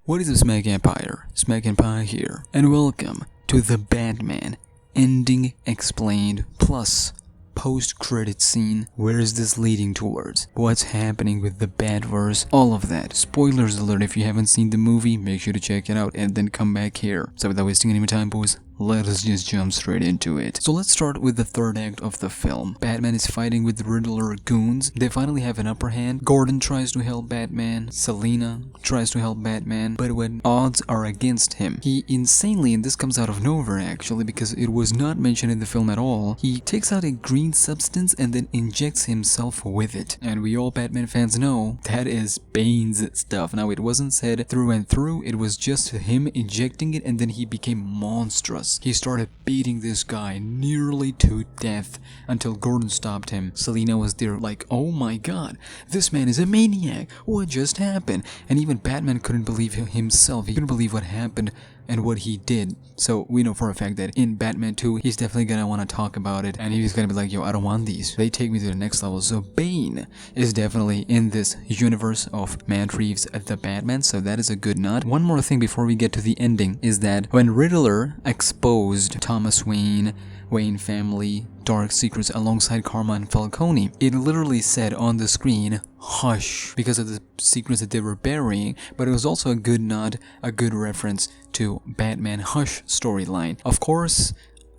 What is a SmackNPie? SmackNPie here, and welcome to the Batman Ending Explained Plus post-credit scene. Where is this leading towards? What's happening with the Batverse? All of that. Spoilers alert, if you haven't seen the movie, make sure to check it out and then come back here. So without wasting any more time, boys, let us just jump straight into it. So let's start with the third act of the film. Batman is fighting with Riddler goons. They finally have an upper hand. Gordon tries to help Batman. Selina tries to help Batman. But when odds are against him, he insanely, and this comes out of nowhere actually because it was not mentioned in the film at all, he takes out a green substance and then injects himself with it. And we all Batman fans know that is Bane's stuff. Now it wasn't said through and through, it was just him injecting it and then he became monstrous. He started beating this guy nearly to death until Gordon stopped him. Selina was there like, oh my god, this man is a maniac, what just happened? And even Batman couldn't believe himself, he couldn't believe what happened and what he did. So we know for a fact that in Batman 2, he's definitely gonna want to talk about it and he's gonna be like, yo, I don't want these. They take me to the next level. So Bane is definitely in this universe of Matt Reeves the Batman, so that is a good nod. One more thing before we get to the ending is that when Riddler exposed Thomas Wayne family dark secrets alongside Karma and Falcone, it literally said on the screen, hush, because of the secrets that they were burying, but it was also a good nod, a good reference to Batman Hush storyline. Of course,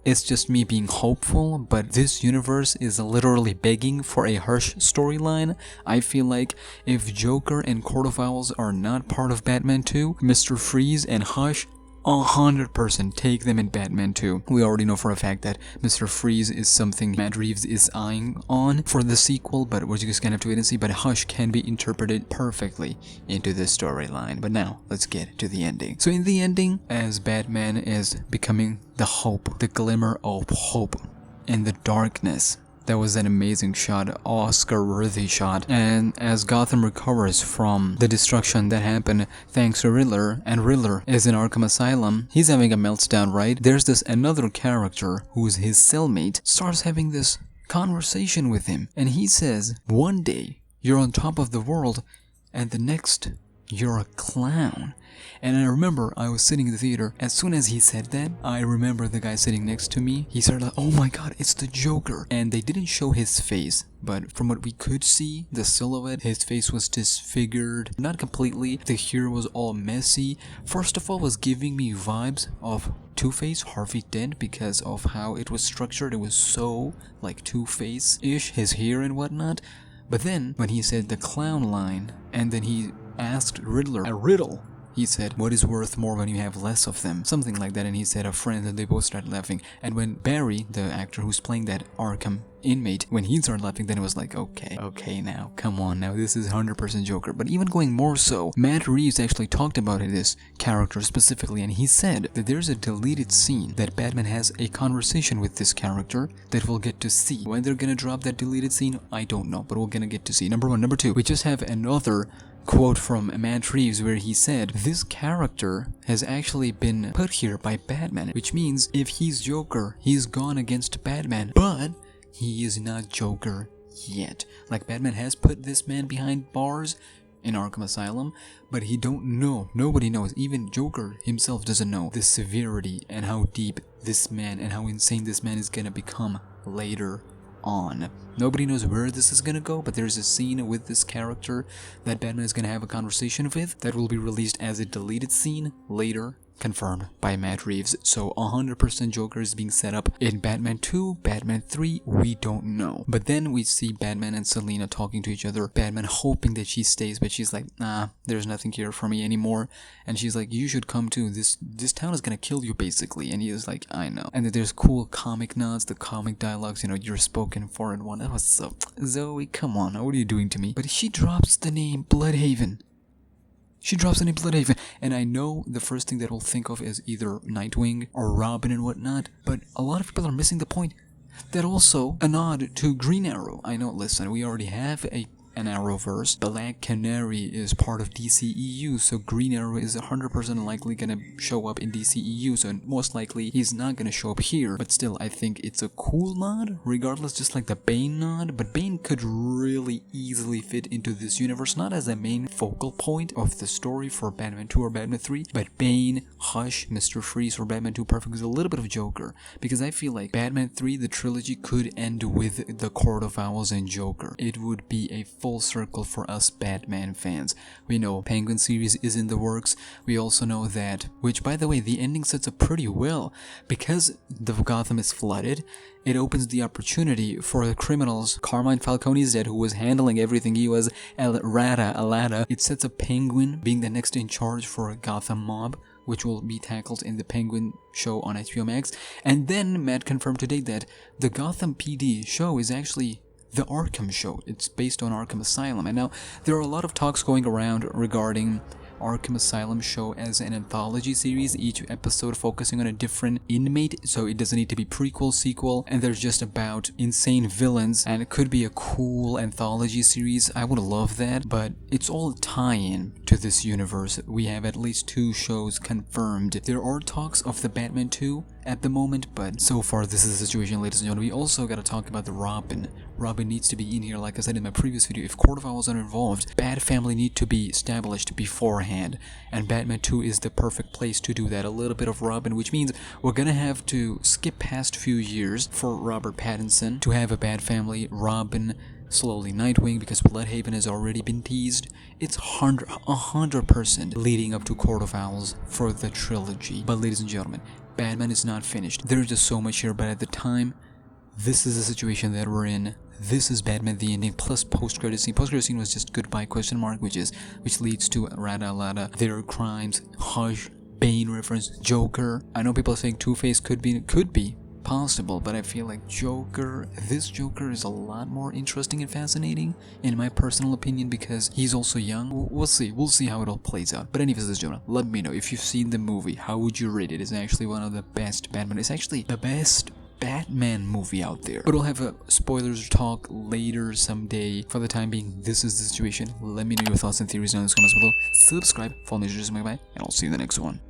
it's just me being hopeful, but this universe is literally begging for a Hush storyline. I feel like if Joker and Court of Owls are not part of Batman 2, Mr. Freeze and Hush 100% take them in Batman 2. We already know for a fact that Mr. Freeze is something Matt Reeves is eyeing on for the sequel, but we're just gonna have to wait and see. But Hush can be interpreted perfectly into this storyline. But now, let's get to the ending. So in the ending, as Batman is becoming the hope, the glimmer of hope in the darkness, that was an amazing shot, Oscar-worthy shot. And as Gotham recovers from the destruction that happened thanks to Riddler, and Riddler is in Arkham Asylum, he's having a meltdown, right? There's this another character who's his cellmate, starts having this conversation with him. And he says, one day, you're on top of the world, and the next, you're a clown. And I remember I was sitting in the theater. As soon as he said that, I remember the guy sitting next to me. He started like, oh my god, it's the Joker. And they didn't show his face, but from what we could see, the silhouette, his face was disfigured. Not completely. The hair was all messy. First of all, it was giving me vibes of Two-Face, Harvey Dent, because of how it was structured. It was so like Two-Face-ish, his hair and whatnot. But then, when he said the clown line, and then he asked Riddler a riddle, he said, what is worth more when you have less of them? Something like that, and he said a friend, and they both started laughing. And when Barry, the actor who's playing that Arkham inmate, when he started laughing, then it was like, okay now, come on now, this is 100% Joker. But even going more so, Matt Reeves actually talked about this character specifically, and he said that there's a deleted scene that Batman has a conversation with this character that we'll get to see. When they're gonna drop that deleted scene, I don't know, but we're gonna get to see. Number one. Number two, we just have another quote from Matt Reeves where he said, this character has actually been put here by Batman, which means if he's Joker, he's gone against Batman, but he is not Joker yet. Like, Batman has put this man behind bars in Arkham Asylum, but he don't know, nobody knows, even Joker himself doesn't know the severity and how deep this man and how insane this man is gonna become later on. Nobody knows where this is gonna go, but there's a scene with this character that Batman is gonna have a conversation with that will be released as a deleted scene later, confirmed by Matt Reeves. So 100% Joker is being set up in Batman 2, Batman 3, we don't know. But then we see Batman and Selina talking to each other, Batman hoping that she stays, but she's like, nah, there's nothing here for me anymore. And she's like, you should come too, this town is gonna kill you basically. And he is like, I know. And then there's cool comic nods, the comic dialogues, you know, you're spoken for in one. That was so, Zoe, come on, what are you doing to me? But she drops the name Bludhaven. She drops the name Bludhaven, and I know the first thing that we'll think of is either Nightwing or Robin and whatnot, but a lot of people are missing the point that also a nod to Green Arrow. I know, listen, we already have a an Arrowverse. Black Canary is part of DCEU, so Green Arrow is 100% likely gonna show up in DCEU, so most likely he's not gonna show up here. But still, I think it's a cool nod, regardless, just like the Bane nod. But Bane could really easily fit into this universe, not as a main focal point of the story for Batman 2 or Batman 3, but Bane, Hush, Mr. Freeze for Batman 2 Perfect with a little bit of Joker, because I feel like Batman 3, the trilogy, could end with the Court of Owls and Joker. It would be a full circle for us Batman fans. We know Penguin series is in the works. We also know that, which by the way, the ending sets up pretty well, because the Gotham is flooded. It opens the opportunity for the criminals. Carmine Falcone is dead, who was handling everything. He was Alada. It sets up Penguin being the next in charge for Gotham Mob, which will be tackled in the Penguin show on HBO Max. And then Matt confirmed today that the Gotham PD show is actually the Arkham show. It's based on Arkham Asylum. And now there are a lot of talks going around regarding Arkham Asylum show as an anthology series, each episode focusing on a different inmate, so it doesn't need to be prequel, sequel, and they're just about insane villains, and it could be a cool anthology series. I would love that, but it's all tie-in to this universe. We have at least 2 shows confirmed. There are talks of the Batman 2 at the moment, but so far this is the situation, ladies and gentlemen. We also gotta talk about the Robin. Robin needs to be in here, like I said in my previous video. If Court of Owls are involved, Bat Family need to be established beforehand, and Batman 2 is the perfect place to do that. A little bit of Robin, which means we're gonna have to skip past few years for Robert Pattinson to have a Bat Family, Robin, slowly Nightwing, because Bludhaven has already been teased. It's 100% leading up to Court of Owls for the trilogy. But ladies and gentlemen, Batman is not finished. There's just so much here, but at the time, this is the situation that we're in. This is Batman the Ending plus post-credit scene. Post-credit scene was just goodbye question mark, which leads to Rada Lada, Their Crimes, Hush, Bane reference, Joker. I know people are saying Two-Face could be possible, but I feel like this Joker is a lot more interesting and fascinating in my personal opinion, because he's also young. We'll see how it all plays out. But anyways, this Jonah, let me know if you've seen the movie. How would you rate it? It's actually one of the best Batman. It's actually the best Batman movie out there. But we'll have a spoilers talk later someday. For the time being, this is the situation. Let me know your thoughts and theories down in the comments below. Subscribe, follow me, and I'll see you in the next one.